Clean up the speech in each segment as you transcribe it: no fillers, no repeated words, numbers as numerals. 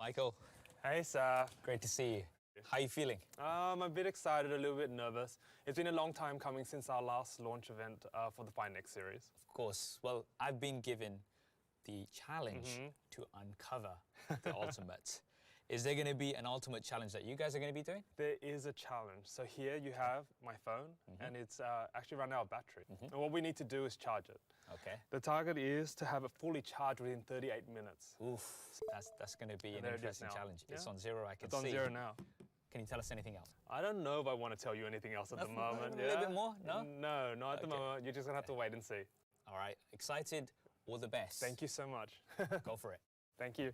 Michael, Hey, Sir. great to see you. How are you feeling? I'm a bit excited, a little bit nervous. It's been a long time coming since our last launch event for the Find Next series. Of course. Well, I've been given the challenge to uncover the ultimate. Is there going to be an ultimate challenge that you guys are going to be doing? There is a challenge. So here you have my phone, and it's actually run out of battery. And what we need to do is charge it. Okay. The target is to have it fully charged within 38 minutes. Oof, that's going to be an there it is interesting now. challenge. It's Yeah. on zero, I can It's on see. 0 now. Can you tell us anything else? I don't know if I want to tell you anything else at the moment. A little bit more? No? No, not at the Okay. moment. You're just going to have to wait and see. All right, excited, all the best. Thank you so much. Go for it. Thank you.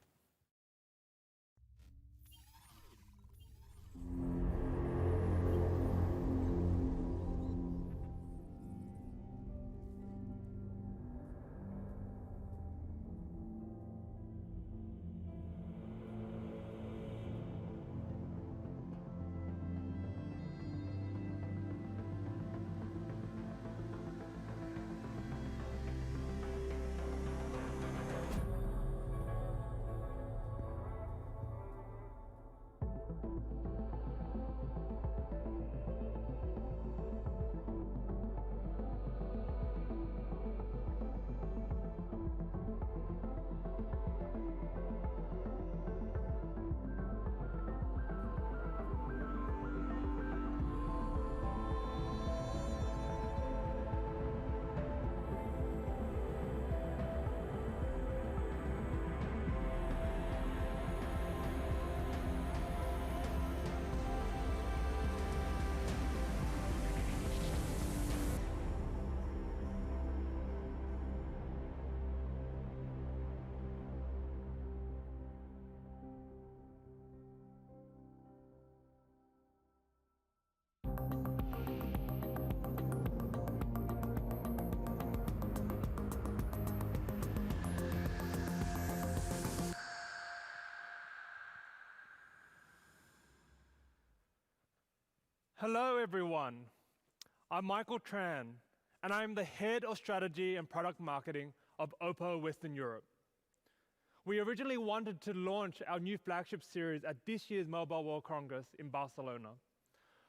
Hello, everyone. I'm Michael Tran, and I'm the Head of Strategy and Product Marketing of OPPO Western Europe. We originally wanted to launch our new flagship series at this year's Mobile World Congress in Barcelona.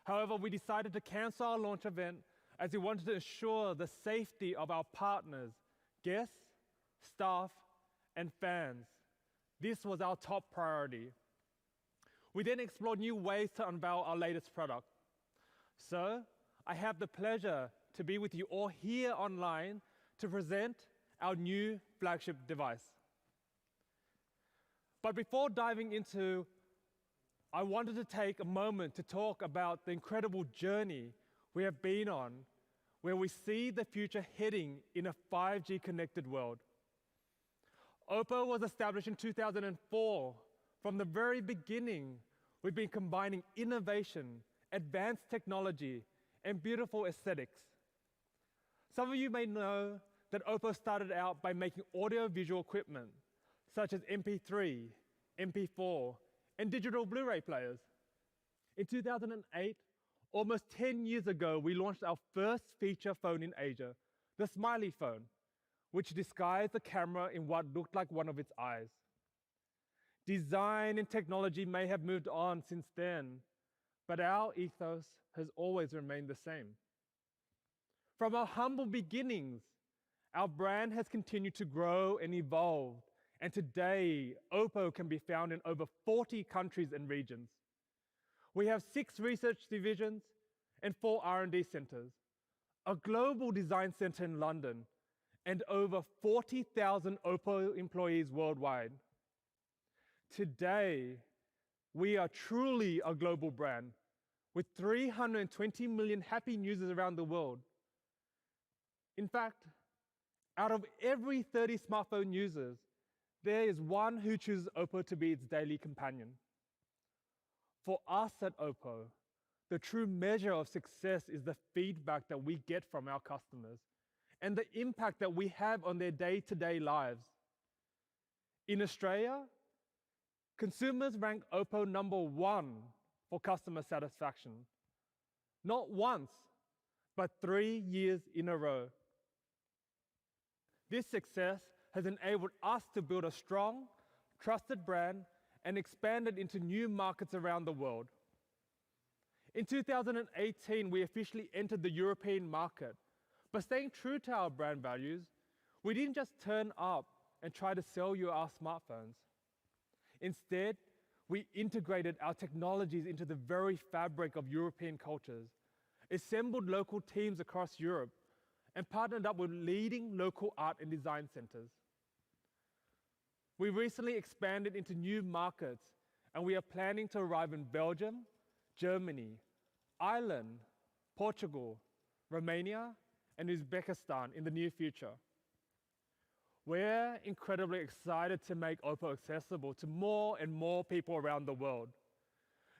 However, we decided to cancel our launch event as we wanted to ensure the safety of our partners, guests, staff, and fans. This was our top priority. We then explored new ways to unveil our latest product. So, I have the pleasure to be with you all here online to present our new flagship device. But before diving into, I wanted to take a moment to talk about the incredible journey we have been on, where we see the future heading in a 5G connected world. OPPO was established in 2004. From the very beginning, we've been combining innovation, advanced technology, and beautiful aesthetics. Some of you may know that OPPO started out by making audio-visual equipment, such as MP3, MP4, and digital Blu-ray players. In 2008, almost 10 years ago, we launched our first feature phone in Asia, the Smiley phone, which disguised the camera in what looked like one of its eyes. Design and technology may have moved on since then, but our ethos has always remained the same. From our humble beginnings, our brand has continued to grow and evolve, and today, OPPO can be found in over 40 countries and regions. We have 6 research divisions and 4 R&D centers, a global design center in London, and over 40,000 OPPO employees worldwide. Today, we are truly a global brand with 320 million happy users around the world. In fact, out of every 30 smartphone users, there is one who chooses OPPO to be its daily companion. For us at OPPO, the true measure of success is the feedback that we get from our customers and the impact that we have on their day-to-day lives. In Australia, consumers rank OPPO number 1 for customer satisfaction. Not once, but 3 years in a row. This success has enabled us to build a strong, trusted brand and expanded into new markets around the world. In 2018, we officially entered the European market. But staying true to our brand values, we didn't just turn up and try to sell you our smartphones. Instead, we integrated our technologies into the very fabric of European cultures, assembled local teams across Europe, and partnered up with leading local art and design centers. We recently expanded into new markets, and we are planning to arrive in Belgium, Germany, Ireland, Portugal, Romania, and Uzbekistan in the near future. We're incredibly excited to make OPPO accessible to more and more people around the world.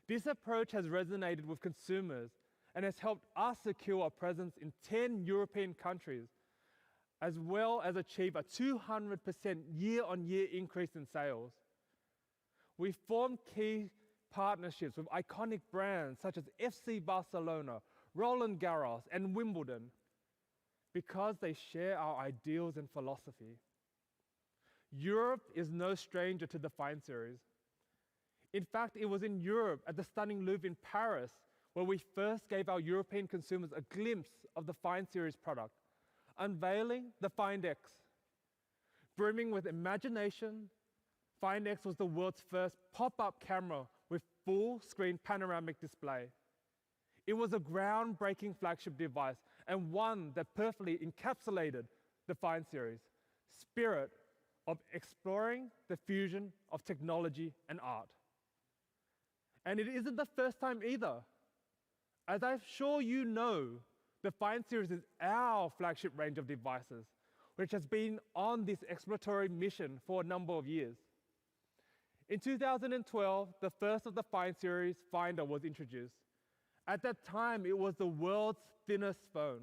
This approach has resonated with consumers and has helped us secure a presence in 10 European countries, as well as achieve a 200% year-on-year increase in sales. We formed key partnerships with iconic brands such as FC Barcelona, Roland Garros, and Wimbledon because they share our ideals and philosophy. Europe is no stranger to the Find series. In fact, it was in Europe at the stunning Louvre in Paris where we first gave our European consumers a glimpse of the Find series product, unveiling the Find X. Brimming with imagination, Find X was the world's first pop-up camera with full-screen panoramic display. It was a groundbreaking flagship device and one that perfectly encapsulated the Find series' spirit of exploring the fusion of technology and art. And it isn't the first time either. As I'm sure you know, the Find series is our flagship range of devices, which has been on this exploratory mission for a number of years. In 2012, the first of the Find series Finder was introduced. At that time, it was the world's thinnest phone.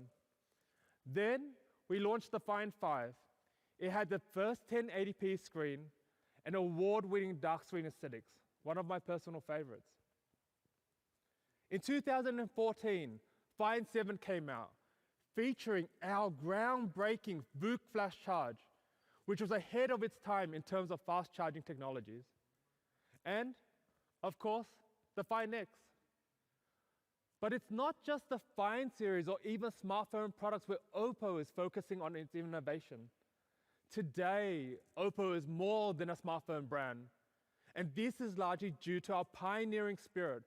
Then, we launched the Find 5. It had the first 1080p screen and award-winning dark screen aesthetics, one of my personal favorites. In 2014, Find 7 came out, featuring our groundbreaking VOOC flash charge, which was ahead of its time in terms of fast charging technologies. And, of course, the Find X. But it's not just the Find series or even smartphone products where OPPO is focusing on its innovation. Today, OPPO is more than a smartphone brand. And this is largely due to our pioneering spirit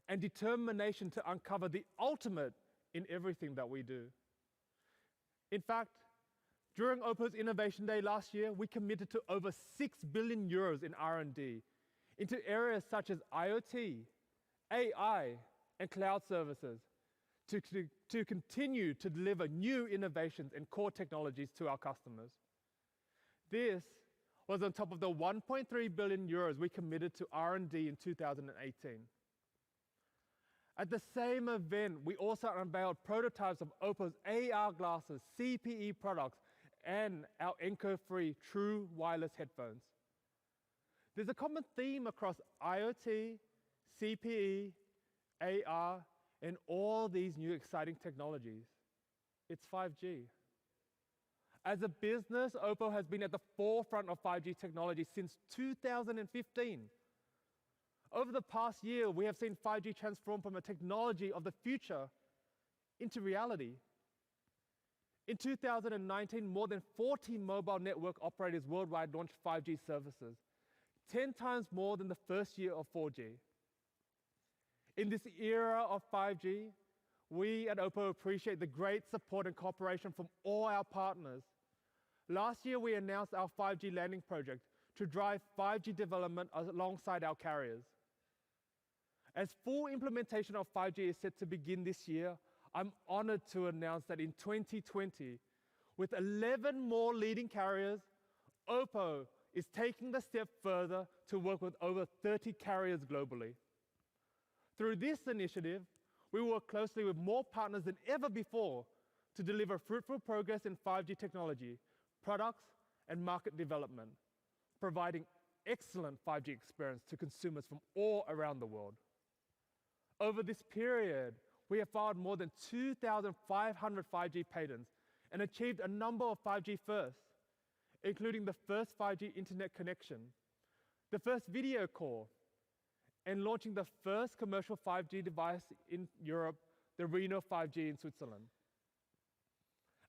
and determination to uncover the ultimate in everything that we do. In fact, during OPPO's Innovation Day last year, we committed to over 6 billion euros in R&D into areas such as IoT, AI, and cloud services to continue to deliver new innovations and core technologies to our customers. This was on top of the 1.3 billion euros we committed to R&D in 2018. At the same event, we also unveiled prototypes of OPPO's AR glasses, CPE products, and our echo-free true wireless headphones. There's a common theme across IoT, CPE, AR, and all these new exciting technologies. It's 5G. As a business, OPPO has been at the forefront of 5G technology since 2015. Over the past year, we have seen 5G transform from a technology of the future into reality. In 2019, more than 40 mobile network operators worldwide launched 5G services, 10 times more than the first year of 4G. In this era of 5G, we at OPPO appreciate the great support and cooperation from all our partners. Last year, we announced our 5G landing project to drive 5G development alongside our carriers. As full implementation of 5G is set to begin this year, I'm honored to announce that in 2020, with 11 more leading carriers, OPPO is taking the step further to work with over 30 carriers globally. Through this initiative, we work closely with more partners than ever before to deliver fruitful progress in 5G technology, products, and market development, providing excellent 5G experience to consumers from all around the world. Over this period, we have filed more than 2,500 5G patents and achieved a number of 5G firsts, including the first 5G internet connection, the first video call, and launching the first commercial 5G device in Europe, the Reno 5G in Switzerland.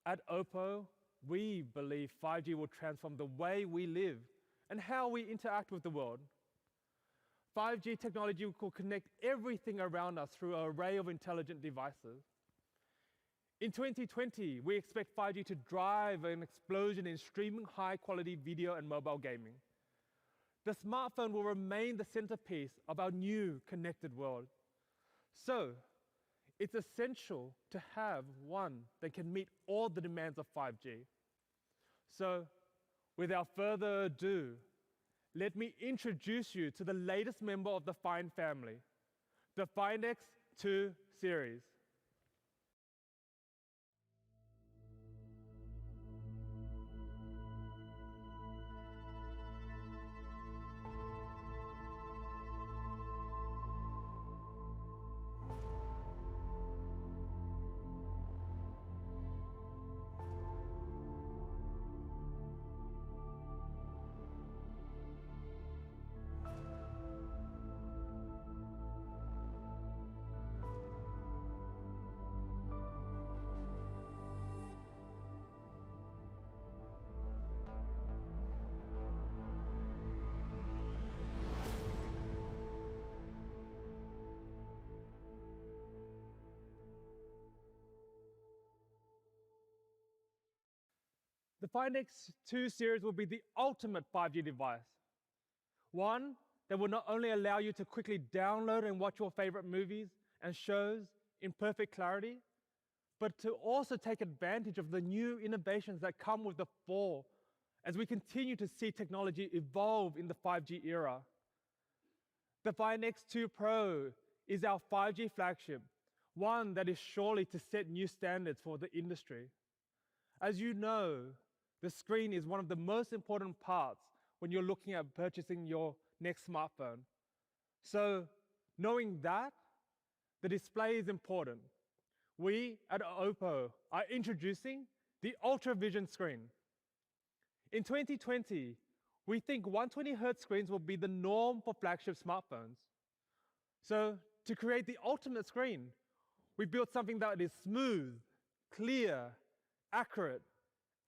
At OPPO, we believe 5G will transform the way we live and how we interact with the world. 5G technology will connect everything around us through an array of intelligent devices. In 2020, we expect 5G to drive an explosion in streaming high-quality video and mobile gaming. The smartphone will remain the centerpiece of our new connected world. So, it's essential to have one that can meet all the demands of 5G. So, without further ado, let me introduce you to the latest member of the Find family, the Find X2 series. The Find X2 series will be the ultimate 5G device. One that will not only allow you to quickly download and watch your favorite movies and shows in perfect clarity, but to also take advantage of the new innovations that come with the 4 as we continue to see technology evolve in the 5G era. The Find X2 Pro is our 5G flagship, one that is surely to set new standards for the industry. As you know, the screen is one of the most important parts when you're looking at purchasing your next smartphone. So, knowing that, the display is important. We at OPPO are introducing the Ultra Vision screen. In 2020, we think 120Hz screens will be the norm for flagship smartphones. So, to create the ultimate screen, we built something that is smooth, clear, accurate,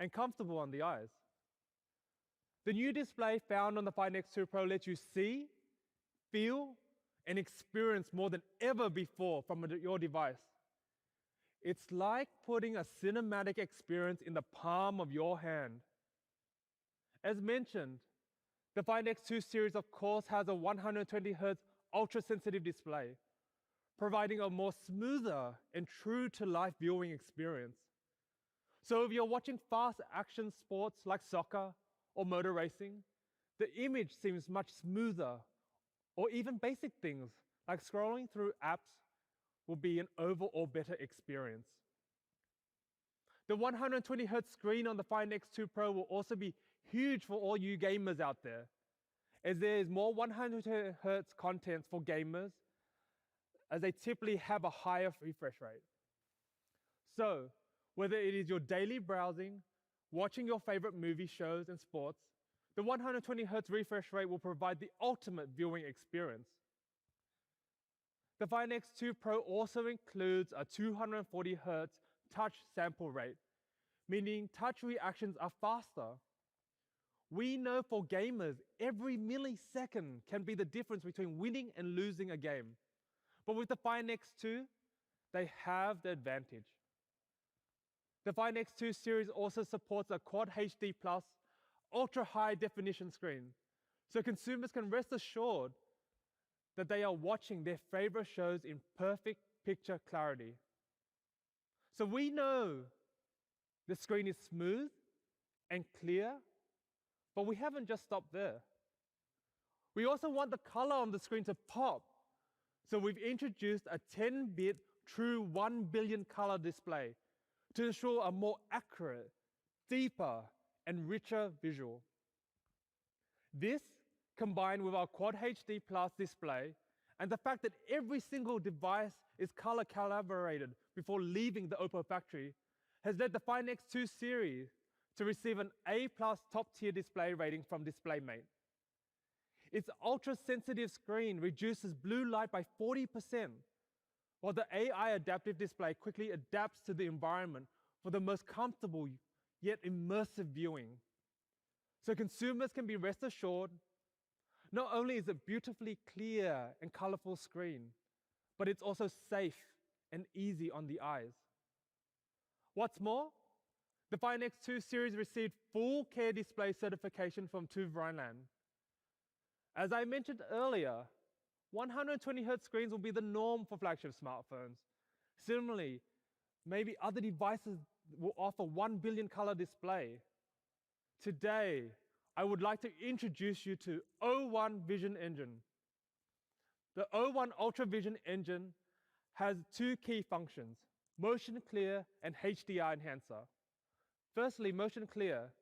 and comfortable on the eyes. The new display found on the Find X2 Pro lets you see, feel, and experience more than ever before from your device. It's like putting a cinematic experience in the palm of your hand. As mentioned, the Find X2 series of course has a 120Hz ultra-sensitive display, providing a more smoother and true-to-life viewing experience. So if you're watching fast action sports like soccer or motor racing, the image seems much smoother, or even basic things like scrolling through apps will be an overall better experience. The 120Hz screen on the Find X2 Pro will also be huge for all you gamers out there, as there is more 100Hz content for gamers, as they typically have a higher refresh rate. So, whether it is your daily browsing, watching your favorite movie shows and sports, the 120Hz refresh rate will provide the ultimate viewing experience. The Find X2 Pro also includes a 240Hz touch sample rate, meaning touch reactions are faster. We know for gamers, every millisecond can be the difference between winning and losing a game. But with the Find X2, they have the advantage. The Find X2 series also supports a Quad HD Plus ultra high definition screen, so consumers can rest assured that they are watching their favorite shows in perfect picture clarity. So we know the screen is smooth and clear, but we haven't just stopped there. We also want the color on the screen to pop, so we've introduced a 10-bit true 1 billion color display to ensure a more accurate, deeper, and richer visual. This, combined with our Quad HD Plus display and the fact that every single device is color calibrated before leaving the OPPO factory, has led the Find X2 series to receive an A+ top tier display rating from DisplayMate. Its ultra-sensitive screen reduces blue light by 40%, while the AI adaptive display quickly adapts to the environment for the most comfortable yet immersive viewing. So consumers can be rest assured, not only is it beautifully clear and colorful screen, but it's also safe and easy on the eyes. What's more, the Find X2 series received full Care Display certification from TÜV Rheinland. As I mentioned earlier, 120 Hz screens will be the norm for flagship smartphones. Similarly, maybe other devices will offer 1 billion color display. Today, I would like to introduce you to O1 Vision Engine. The O1 Ultra Vision Engine has two key functions, motion clear and HDR enhancer. Firstly, motion clear.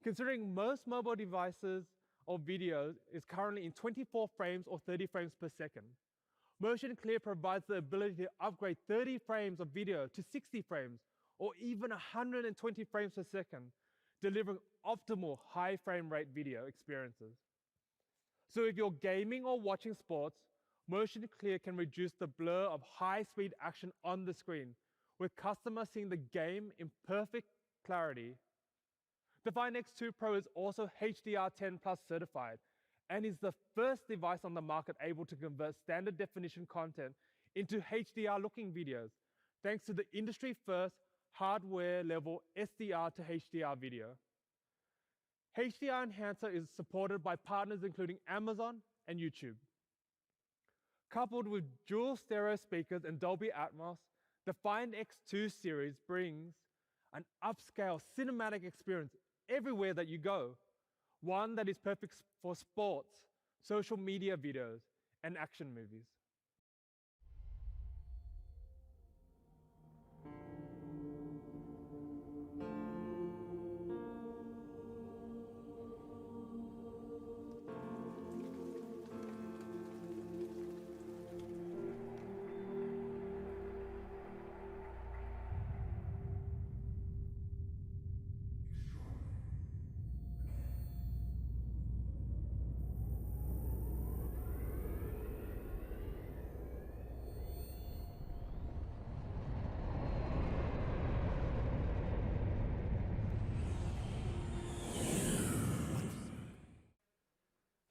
Considering most mobile devices or videos is currently in 24 frames or 30 frames per second, motion clear provides the ability to upgrade 30 frames of video to 60 frames or even 120 frames per second, delivering optimal high frame rate video experiences. So if you're gaming or watching sports, motion clear can reduce the blur of high-speed action on the screen, with customers seeing the game in perfect clarity. The Find X2 Pro is also HDR10 Plus certified and is the first device on the market able to convert standard definition content into HDR-looking videos, thanks to the industry-first hardware-level SDR to HDR video. HDR Enhancer is supported by partners including Amazon and YouTube. Coupled with dual stereo speakers and Dolby Atmos, the Find X2 series brings an upscale cinematic experience everywhere that you go, one that is perfect for sports, social media videos, and action movies.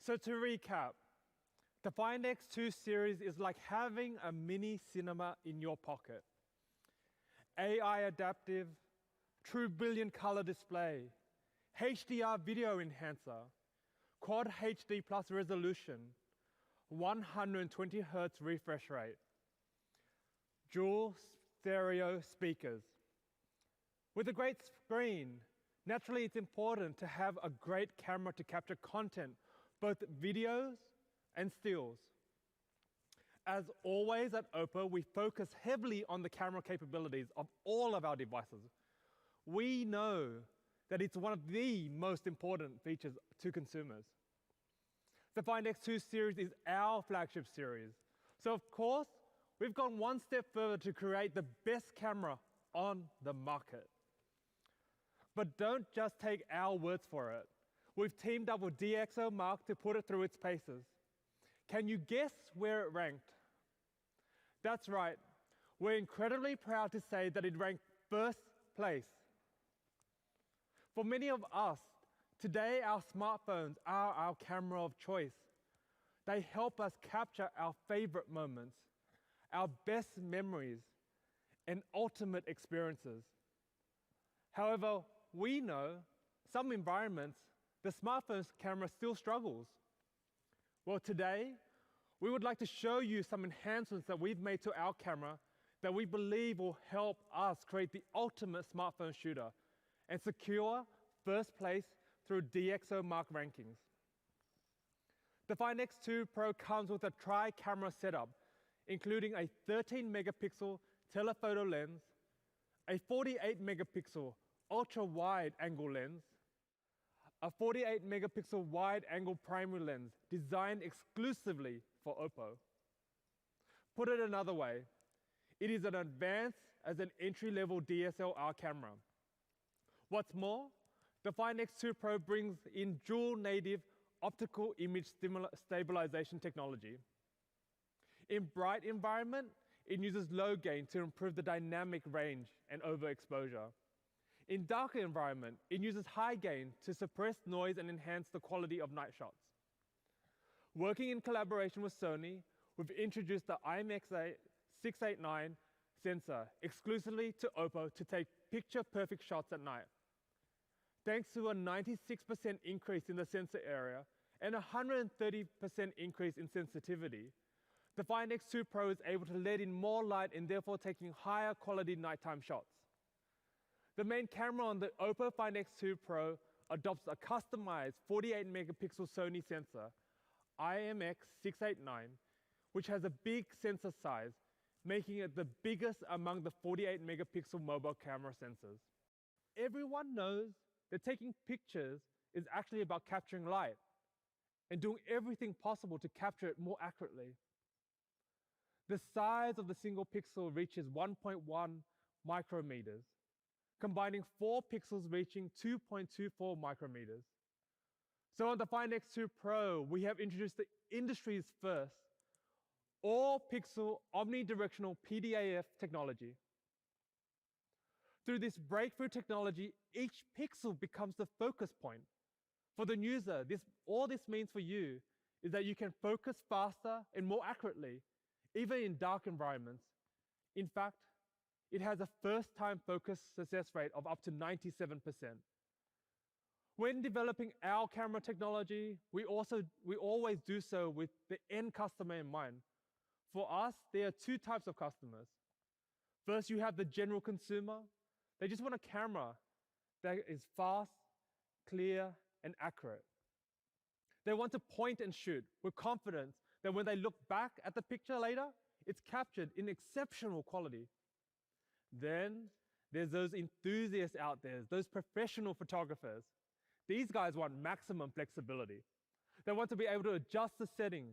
So to recap, the Find X2 series is like having a mini cinema in your pocket. AI adaptive, true billion color display, HDR video enhancer, Quad HD plus resolution, 120 Hz refresh rate, dual stereo speakers. With a great screen, naturally it's important to have a great camera to capture content, both videos and stills. As always at OPPO, we focus heavily on the camera capabilities of all of our devices. We know that it's one of the most important features to consumers. The Find X2 series is our flagship series. So of course, we've gone one step further to create the best camera on the market. But don't just take our words for it. We've teamed up with DxOMark to put it through its paces. Can you guess where it ranked? That's right. We're incredibly proud to say that it ranked first place. For many of us, today our smartphones are our camera of choice. They help us capture our favorite moments, our best memories, and ultimate experiences. However, we know some environments, the smartphone's camera still struggles. Well, today, we would like to show you some enhancements that we've made to our camera that we believe will help us create the ultimate smartphone shooter and secure first place through DxOMark rankings. The Find X2 Pro comes with a tri-camera setup, including a 13 megapixel telephoto lens, a 48 megapixel ultra-wide angle lens, a 48 megapixel wide angle primary lens designed exclusively for OPPO. Put it another way, it is as advanced as an entry-level DSLR camera. What's more, the Find X2 Pro brings in dual native optical image stabilization technology. In bright environment, it uses low gain to improve the dynamic range and overexposure. In darker environment, it uses high gain to suppress noise and enhance the quality of night shots. Working in collaboration with Sony, we've introduced the IMX689 sensor exclusively to OPPO to take picture-perfect shots at night. Thanks to a 96% increase in the sensor area and a 130% increase in sensitivity, the Find X2 Pro is able to let in more light and therefore taking higher quality nighttime shots. The main camera on the OPPO Find X2 Pro adopts a customized 48 megapixel Sony sensor, IMX689, which has a big sensor size, making it the biggest among the 48 megapixel mobile camera sensors. Everyone knows that taking pictures is actually about capturing light and doing everything possible to capture it more accurately. The size of the single pixel reaches 1.1 micrometers, combining 4 pixels reaching 2.24 micrometers. So on the Find X2 Pro, we have introduced the industry's first all-pixel omnidirectional PDAF technology. Through this breakthrough technology, each pixel becomes the focus point. For the user, all this means for you is that you can focus faster and more accurately, even in dark environments. In fact, it has a first-time focus success rate of up to 97%. When developing our camera technology, we always do so with the end customer in mind. For us, there are two types of customers. First, you have the general consumer. They just want a camera that is fast, clear, and accurate. They want to point and shoot with confidence that when they look back at the picture later, it's captured in exceptional quality. Then there's those enthusiasts out there, those professional photographers. These guys want maximum flexibility. They want to be able to adjust the setting,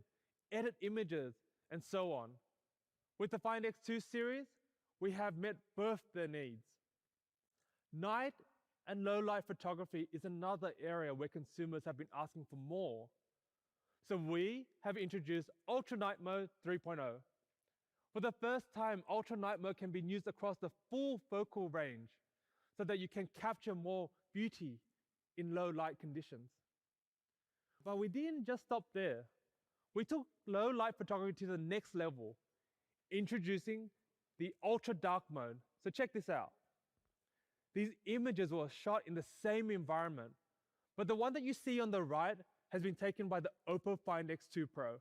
edit images, and so on. With the Find X2 series, we have met both their needs. Night and low light photography is another area where consumers have been asking for more. So we have introduced Ultra Night Mode 3.0. For the first time, Ultra Night Mode can be used across the full focal range so that you can capture more beauty in low light conditions. But we didn't just stop there. We took low light photography to the next level, introducing the Ultra Dark Mode. So check this out. These images were shot in the same environment, but the one that you see on the right has been taken by the OPPO Find X2 Pro.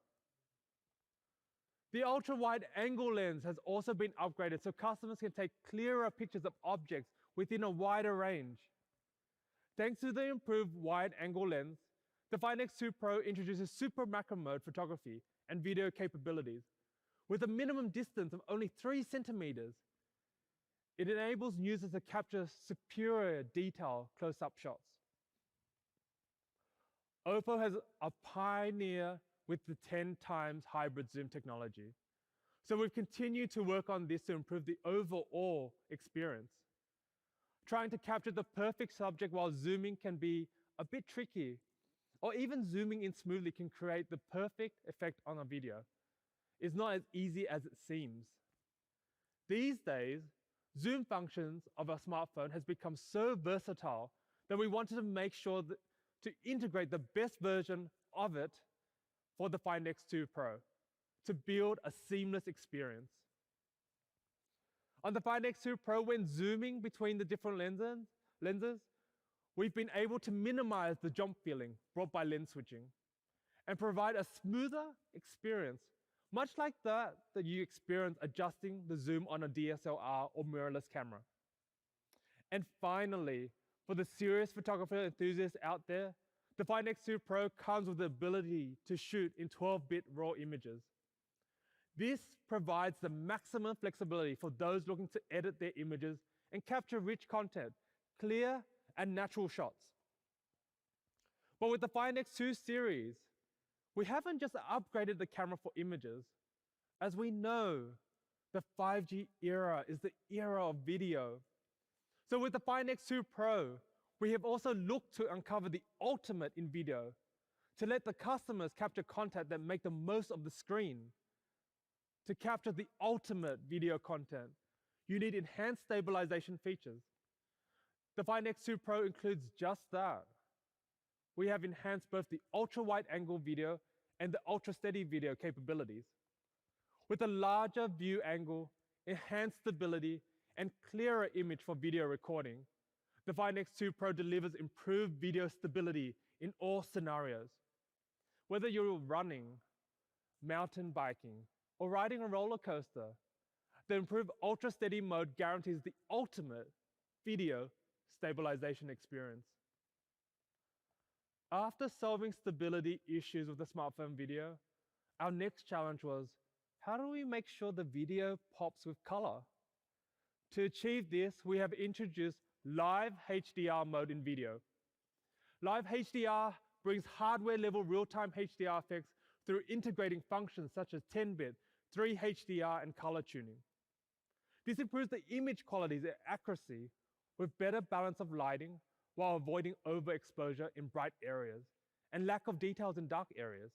The ultra-wide angle lens has also been upgraded so customers can take clearer pictures of objects within a wider range. Thanks to the improved wide angle lens, the Find X2 Pro introduces super macro mode photography and video capabilities. With a minimum distance of only 3 centimeters, it enables users to capture superior detail close-up shots. OPPO has a pioneer with the 10 times hybrid zoom technology. So we've continued to work on this to improve the overall experience. Trying to capture the perfect subject while zooming can be a bit tricky, or even zooming in smoothly can create the perfect effect on a video. It's not as easy as it seems. These days, zoom functions of a smartphone has become so versatile that we wanted to make sure to integrate the best version of it for the Find X2 Pro to build a seamless experience. On the Find X2 Pro, when zooming between the different lenses, we've been able to minimize the jump feeling brought by lens switching and provide a smoother experience, much like that you experience adjusting the zoom on a DSLR or mirrorless camera. And finally, for the serious photographer enthusiasts out there, the Find X2 Pro comes with the ability to shoot in 12-bit RAW images. This provides the maximum flexibility for those looking to edit their images and capture rich content, clear and natural shots. But with the Find X2 series, we haven't just upgraded the camera for images. As we know, the 5G era is the era of video. So with the Find X2 Pro, we have also looked to uncover the ultimate in video, to let the customers capture content that make the most of the screen. To capture the ultimate video content, you need enhanced stabilization features. The Find X2 Pro includes just that. We have enhanced both the ultra-wide angle video and the ultra-steady video capabilities. With a larger view angle, enhanced stability, and clearer image for video recording, the Find X2 Pro delivers improved video stability in all scenarios. Whether you're running, mountain biking, or riding a roller coaster, the improved ultra steady mode guarantees the ultimate video stabilization experience. After solving stability issues with the smartphone video, our next challenge was, how do we make sure the video pops with color? To achieve this, we have introduced Live HDR mode in video. Live HDR brings hardware-level real-time HDR effects through integrating functions such as 10-bit, 3 HDR, and color tuning. This improves the image quality and accuracy with better balance of lighting while avoiding overexposure in bright areas and lack of details in dark areas.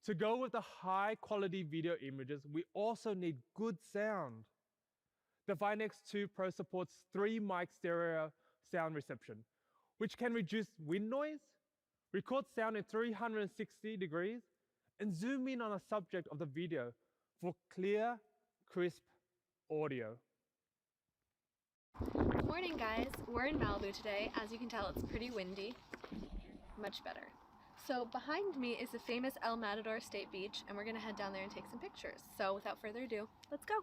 To go with the high-quality video images, we also need good sound. The Find X2 Pro supports 3-mic stereo sound reception, which can reduce wind noise, record sound in 360 degrees, and zoom in on a subject of the video for clear, crisp audio. Good morning, guys. We're in Malibu today. As you can tell, it's pretty windy. Much better. So behind me is the famous El Matador State Beach, and we're gonna head down there and take some pictures. So without further ado, let's go.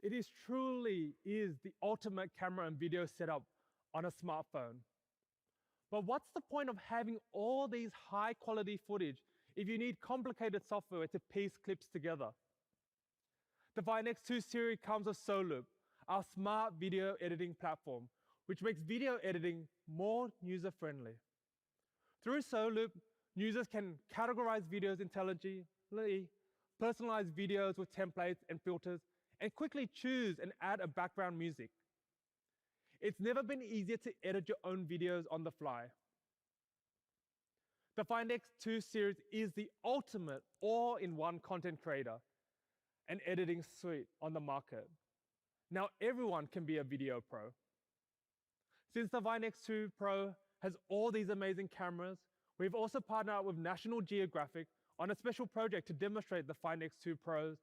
It truly is the ultimate camera and video setup on a smartphone. But what's the point of having all these high quality footage if you need complicated software to piece clips together? The Find X2 series comes with SoLoop, our smart video editing platform, which makes video editing more user-friendly. Through SoLoop, users can categorize videos intelligently, personalize videos with templates and filters, and quickly choose and add a background music. It's never been easier to edit your own videos on the fly. The Find X2 series is the ultimate all-in-one content creator and editing suite on the market. Now everyone can be a video pro. Since the Find X2 Pro has all these amazing cameras, we've also partnered up with National Geographic on a special project to demonstrate the Find X2 Pro's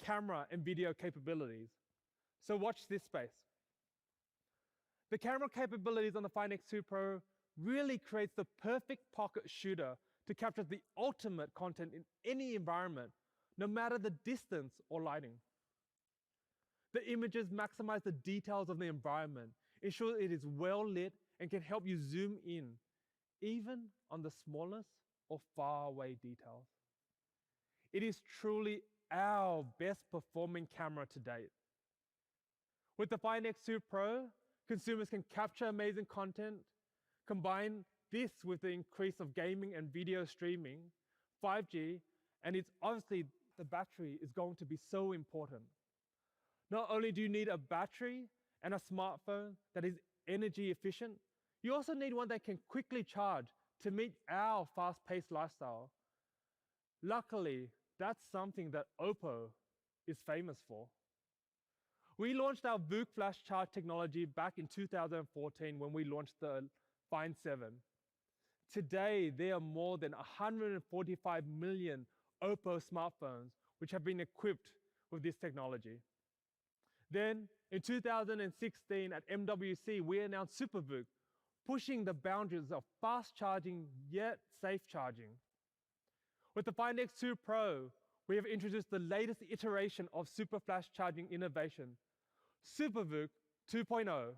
camera and video capabilities. So watch this space. The camera capabilities on the Find X2 Pro really creates the perfect pocket shooter to capture the ultimate content in any environment, no matter the distance or lighting. The images maximize the details of the environment, ensure it is well lit, and can help you zoom in, even on the smallest or far away details. It is truly our best performing camera to date. With the Find X2 Pro, consumers can capture amazing content, combine this with the increase of gaming and video streaming, 5G, and it's obviously the battery is going to be so important. Not only do you need a battery and a smartphone that is energy efficient, you also need one that can quickly charge to meet our fast-paced lifestyle. Luckily, that's something that OPPO is famous for. We launched our VOOC flash charge technology back in 2014 when we launched the Find 7. Today, there are more than 145 million OPPO smartphones which have been equipped with this technology. Then, in 2016 at MWC, we announced Super VOOC, pushing the boundaries of fast charging yet safe charging. With the Find X2 Pro, we have introduced the latest iteration of super flash charging innovation, Super VOOC 2.0.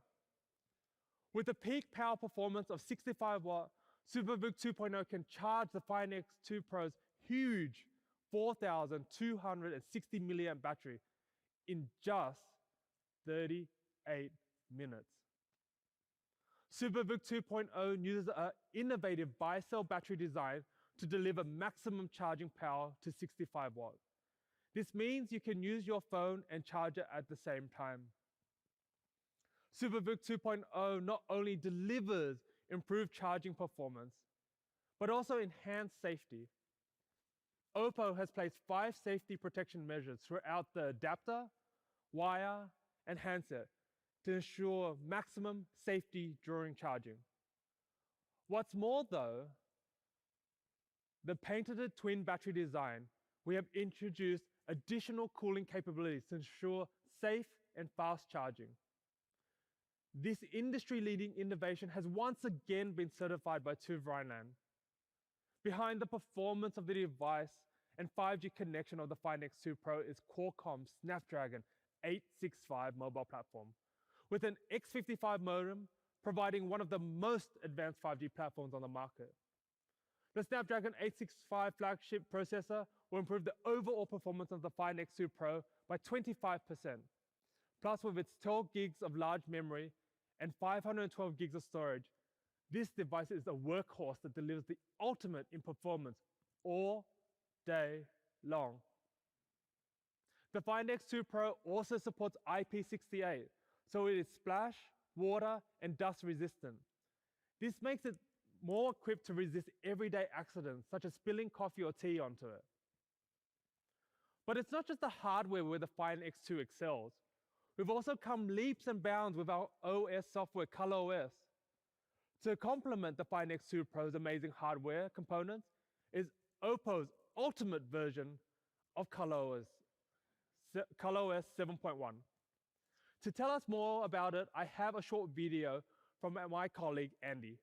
With a peak power performance of 65 watt, Super VOOC 2.0 can charge the Find X2 Pro's huge 4,260 milliamp battery in just 38 minutes. Super VOOC 2.0 uses an innovative bi-cell battery design to deliver maximum charging power to 65 watts. This means you can use your phone and charge it at the same time. SuperVOOC 2.0 not only delivers improved charging performance, but also enhanced safety. OPPO has placed 5 safety protection measures throughout the adapter, wire, and handset to ensure maximum safety during charging. What's more though, the patented twin battery design, we have introduced additional cooling capabilities to ensure safe and fast charging. This industry-leading innovation has once again been certified by TÜV Rheinland. Behind the performance of the device and 5G connection of the Find X2 Pro is Qualcomm's Snapdragon 865 mobile platform, with an X55 modem providing one of the most advanced 5G platforms on the market. The Snapdragon 865 flagship processor will improve the overall performance of the Find X2 Pro by 25%. Plus, with its 12 gigs of large memory and 512 gigs of storage, this device is a workhorse that delivers the ultimate in performance all day long. The Find X2 Pro also supports IP68, so it is splash, water, and dust resistant. This makes it more equipped to resist everyday accidents, such as spilling coffee or tea onto it. But it's not just the hardware where the Find X2 excels. We've also come leaps and bounds with our OS software, ColorOS. To complement the Find X2 Pro's amazing hardware components is OPPO's ultimate version of ColorOS 7.1. To tell us more about it, I have a short video from my colleague, Andy.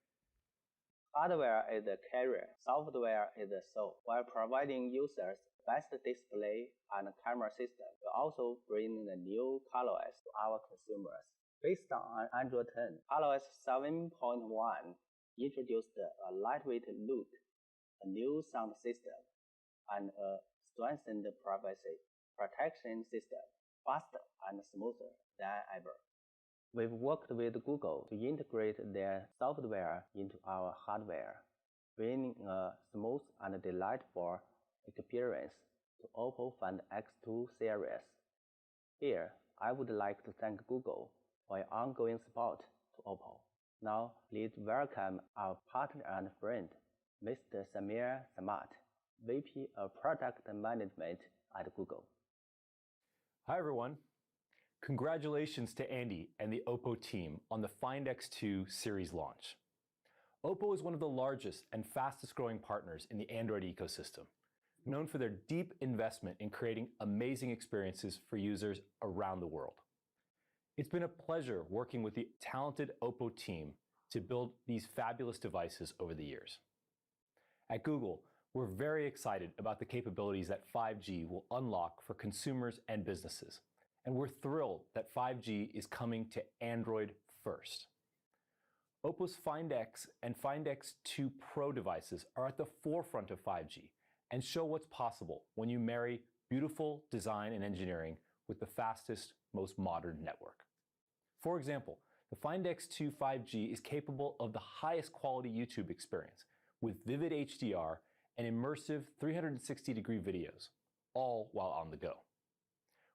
Hardware is the carrier, software is the soul. While providing users best display and camera system, we also bring the new ColorOS to our consumers. Based on Android 10, ColorOS 7.1 introduced a lightweight look, a new sound system, and a strengthened privacy protection system, faster and smoother than ever. We've worked with Google to integrate their software into our hardware, bringing a smooth and delightful experience to OPPO Find X2 series. Here, I would like to thank Google for your ongoing support to OPPO. Now, please welcome our partner and friend, Mr. Samir Samad, VP of Product Management at Google. Hi, everyone. Congratulations to Andy and the OPPO team on the Find X2 series launch. OPPO is one of the largest and fastest growing partners in the Android ecosystem, known for their deep investment in creating amazing experiences for users around the world. It's been a pleasure working with the talented OPPO team to build these fabulous devices over the years. At Google, we're very excited about the capabilities that 5G will unlock for consumers and businesses. And we're thrilled that 5G is coming to Android first. OPPO's Find X and Find X2 Pro devices are at the forefront of 5G and show what's possible when you marry beautiful design and engineering with the fastest, most modern network. For example, the Find X2 5G is capable of the highest quality YouTube experience with vivid HDR and immersive 360-degree videos, all while on the go.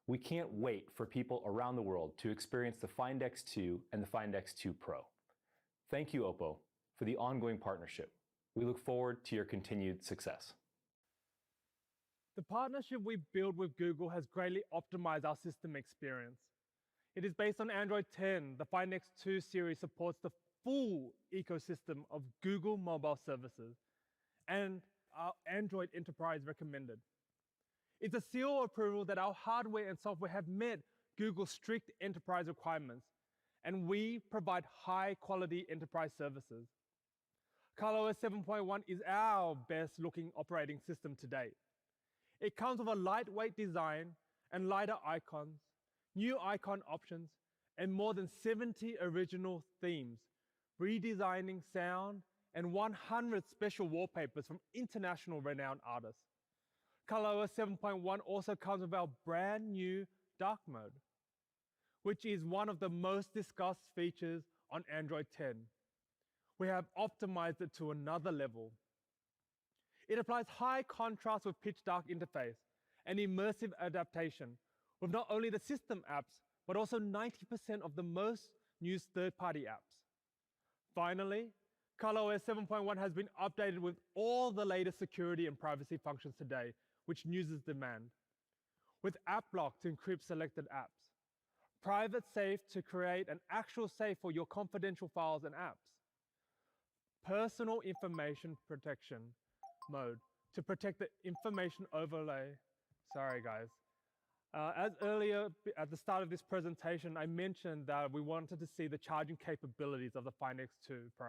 We can't wait for people around the world to experience the Find X2 and the Find X2 Pro. Thank you, OPPO, for the ongoing partnership. We look forward to your continued success. The partnership we build with Google has greatly optimized our system experience. It is based on Android 10. The Find X2 series supports the full ecosystem of Google mobile services and our Android Enterprise recommended. It's a seal of approval that our hardware and software have met Google's strict enterprise requirements, and we provide high-quality enterprise services. ColorOS 7.1 is our best-looking operating system to date. It comes with a lightweight design and lighter icons, new icon options, and more than 70 original themes, redesigning sound, and 100 special wallpapers from international renowned artists. ColorOS 7.1 also comes with our brand new dark mode, which is one of the most discussed features on Android 10. We have optimized it to another level. It applies high contrast with pitch dark interface and immersive adaptation with not only the system apps, but also 90% of the most use third-party apps. Finally, ColorOS 7.1 has been updated with all the latest security and privacy functions today, which users demand. With App Block to encrypt selected apps, Private Safe to create an actual safe for your confidential files and apps, Personal Information Protection mode to protect the information overlay. Sorry guys. As earlier at the start of this presentation, I mentioned that we wanted to see the charging capabilities of the Find X2 Pro.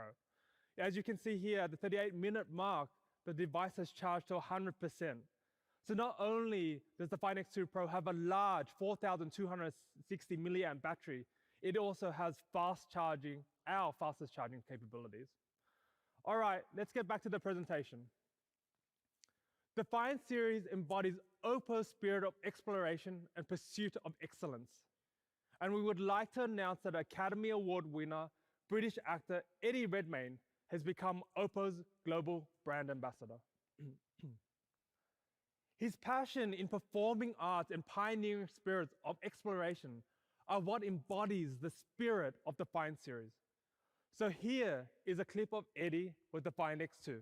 As you can see here, at the 38-minute mark, the device has charged to 100%. So not only does the Find X2 Pro have a large 4,260 milliamp battery, it also has fast charging, our fastest charging capabilities. All right, let's get back to the presentation. The Find series embodies OPPO's spirit of exploration and pursuit of excellence. And we would like to announce that Academy Award winner, British actor Eddie Redmayne has become OPPO's global brand ambassador. His passion in performing arts and pioneering spirits of exploration are what embodies the spirit of the Find series. So here is a clip of Eddie with the Find X2.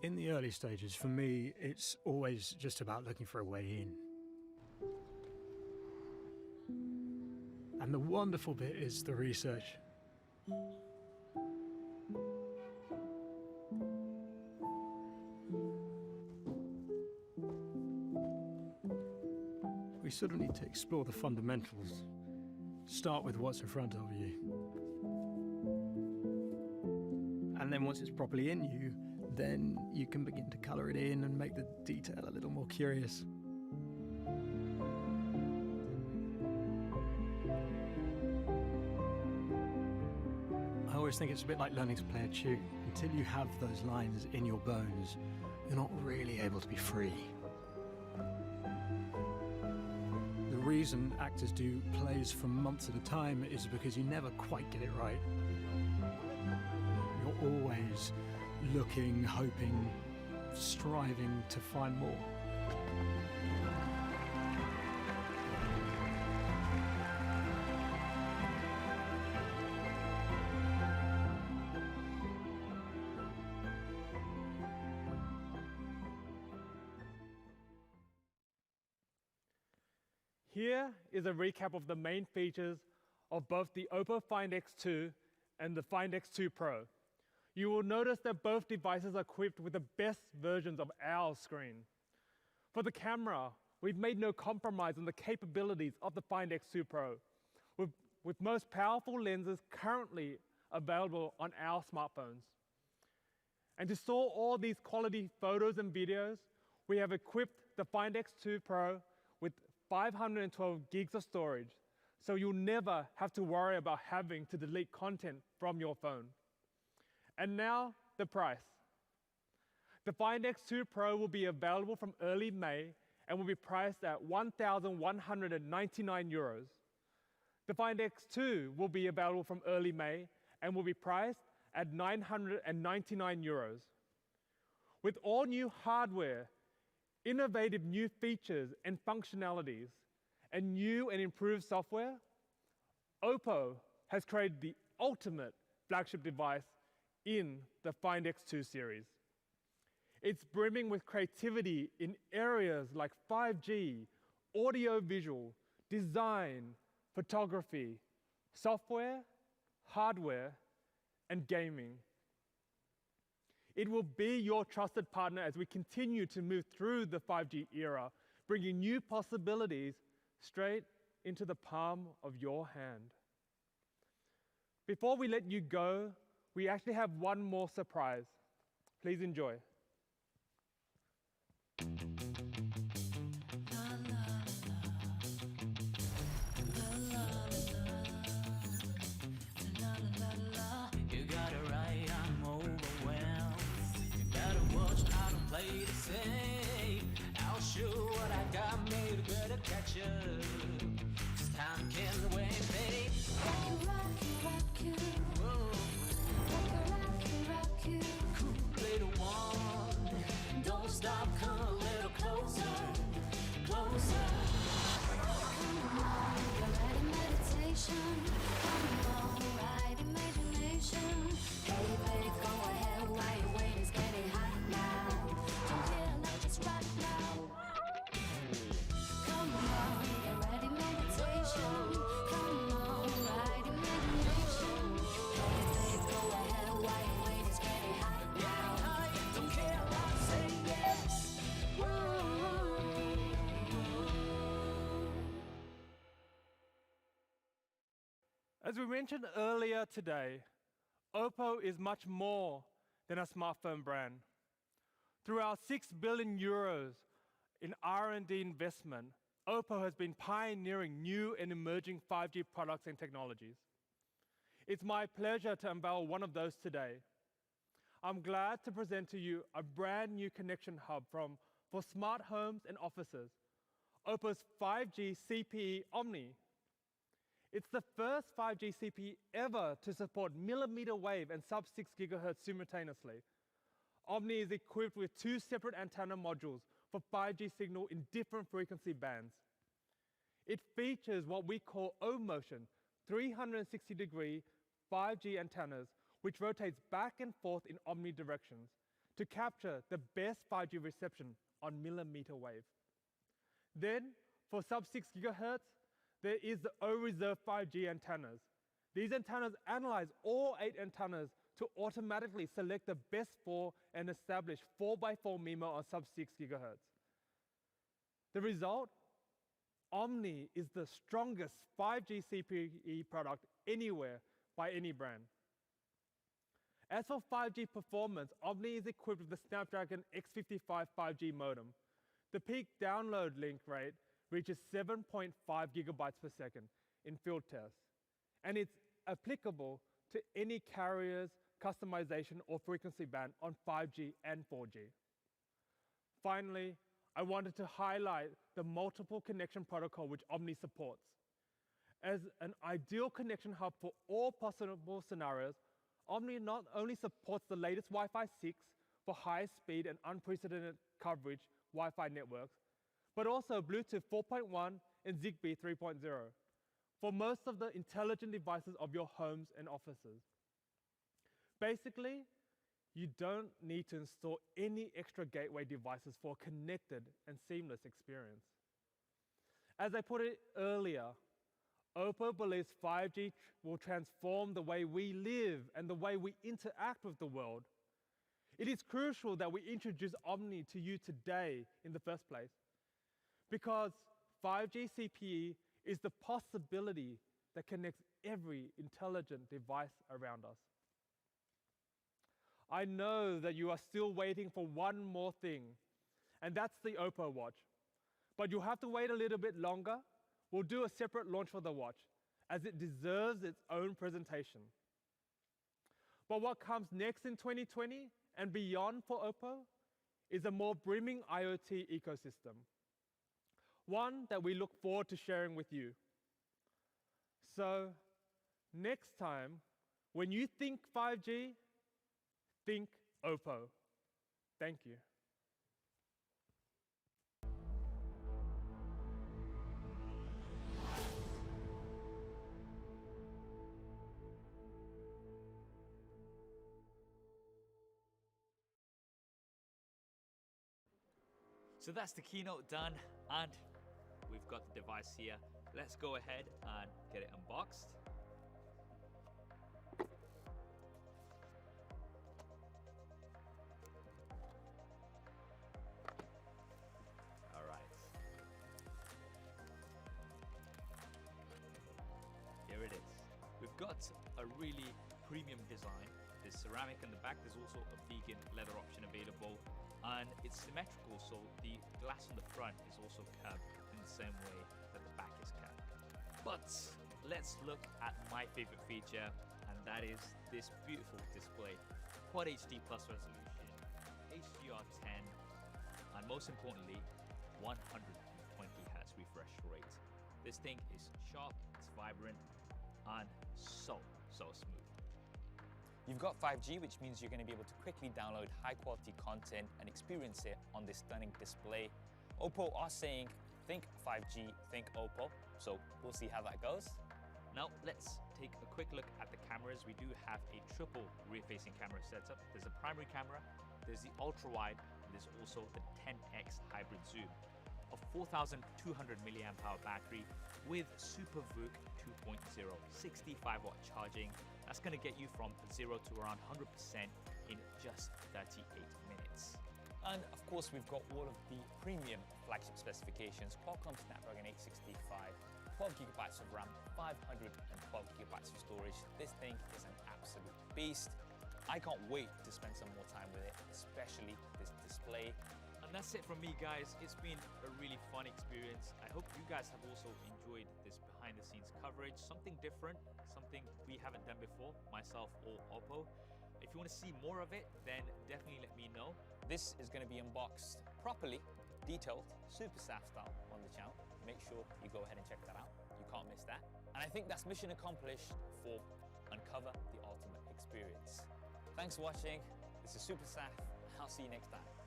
In the early stages, for me, it's always just about looking for a way in. And the wonderful bit is the research. We sort of need to explore the fundamentals. Start with what's in front of you. And then once it's properly in you, then you can begin to colour it in and make the detail a little more curious. I always think it's a bit like learning to play a tune. Until you have those lines in your bones, you're not really able to be free. The reason actors do plays for months at a time is because you never quite get it right. You're always looking, hoping, striving to find more. Here is a recap of the main features of both the OPPO Find X2 and the Find X2 Pro. You will notice that both devices are equipped with the best versions of our screen. For the camera, we've made no compromise on the capabilities of the Find X2 Pro, with most powerful lenses currently available on our smartphones. And to store all these quality photos and videos, we have equipped the Find X2 Pro with 512 gigs of storage, so you'll never have to worry about having to delete content from your phone. And now, the price. The Find X2 Pro will be available from early May and will be priced at 1,199 euros. The Find X2 will be available from early May and will be priced at 999 euros. With all new hardware, innovative new features and functionalities, and new and improved software, OPPO has created the ultimate flagship device in the Find X2 series. It's brimming with creativity in areas like 5G, audio-visual, design, photography, software, hardware, and gaming. It will be your trusted partner as we continue to move through the 5G era, bringing new possibilities straight into the palm of your hand. Before we let you go, we actually have one more surprise. Please enjoy. You got it right, I'm overwhelmed. You gotta watch how to play it safe. I'll show what I got made better catch up. 'Cause time can't wait, babe. Rock you. Whoa. Rock you. Cool little one. Don't stop, come a little closer. As we mentioned earlier today, OPPO is much more than a smartphone brand. Through our 6 billion euros in R&D investment, OPPO has been pioneering new and emerging 5G products and technologies. It's my pleasure to unveil one of those today. I'm glad to present to you a brand new connection hub for smart homes and offices, OPPO's 5G CPE Omni. It's the first 5G CPE ever to support millimeter wave and sub-6 GHz simultaneously. Omni is equipped with 2 separate antenna modules for 5G signal in different frequency bands. It features what we call O-motion, 360-degree 5G antennas, which rotates back and forth in omnidirections to capture the best 5G reception on millimeter wave. Then, for sub-6 GHz, there is the O-reserve 5G antennas. These antennas analyze all 8 antennas to automatically select the best 4 and establish 4x4 MIMO on sub-6 GHz. The result? Omni is the strongest 5G CPE product anywhere by any brand. As for 5G performance, Omni is equipped with the Snapdragon X55 5G modem. The peak download link rate reaches 7.5 gigabytes per second in field tests, and it's applicable to any carrier's customization or frequency band on 5G and 4G. Finally, I wanted to highlight the multiple connection protocol which Omni supports. As an ideal connection hub for all possible scenarios, Omni not only supports the latest Wi-Fi 6 for high speed and unprecedented coverage Wi-Fi networks, but also Bluetooth 4.1 and Zigbee 3.0 for most of the intelligent devices of your homes and offices. Basically, you don't need to install any extra gateway devices for a connected and seamless experience. As I put it earlier, OPPO believes 5G will transform the way we live and the way we interact with the world. It is crucial that we introduce Omni to you today in the first place, because 5G CPE is the possibility that connects every intelligent device around us. I know that you are still waiting for one more thing, and that's the OPPO watch. But you'll have to wait a little bit longer. We'll do a separate launch for the watch, as it deserves its own presentation. But what comes next in 2020 and beyond for OPPO is a more brimming IoT ecosystem, one that we look forward to sharing with you. So, next time, when you think 5G, think OPPO. Thank you. So that's the keynote done, and we've got the device here. Let's go ahead and get it unboxed. All right. Here it is. We've got a really premium design. There's ceramic in the back. There's also a vegan leather option available. And it's symmetrical, so the glass on the front is also curved in the same way that the back is curved. But let's look at my favorite feature, and that is this beautiful display. Quad HD plus resolution, HDR10, and most importantly, 120 Hz refresh rate. This thing is sharp, it's vibrant, and so smooth. You've got 5G, which means you're going to be able to quickly download high-quality content and experience it on this stunning display. OPPO are saying, think 5G, think OPPO, so we'll see how that goes. Now, let's take a quick look at the cameras. We do have a triple rear-facing camera setup. There's a primary camera, there's the ultra-wide, and there's also the 10x hybrid zoom. A 4,200 milliamp hour battery with Super VOOC 2.0, 65-watt charging. That's going to get you from 0 to around 100% in just 38 minutes. And of course, we've got all of the premium flagship specifications: Qualcomm Snapdragon 865, 12 gigabytes of RAM, 512 gigabytes of storage. This thing is an absolute beast. I can't wait to spend some more time with it, especially this display. And that's it from me, guys. It's been a really fun experience. I hope you guys have also enjoyed this behind the scenes coverage, something different, something we haven't done before, myself or OPPO. If you want to see more of it, then definitely let me know. This is going to be unboxed properly, detailed, super SAF style on the channel. Make sure you go ahead and check that out. You can't miss that. And I think that's mission accomplished for Uncover the Ultimate Experience. Thanks for watching. This is Super SAF. I'll see you next time.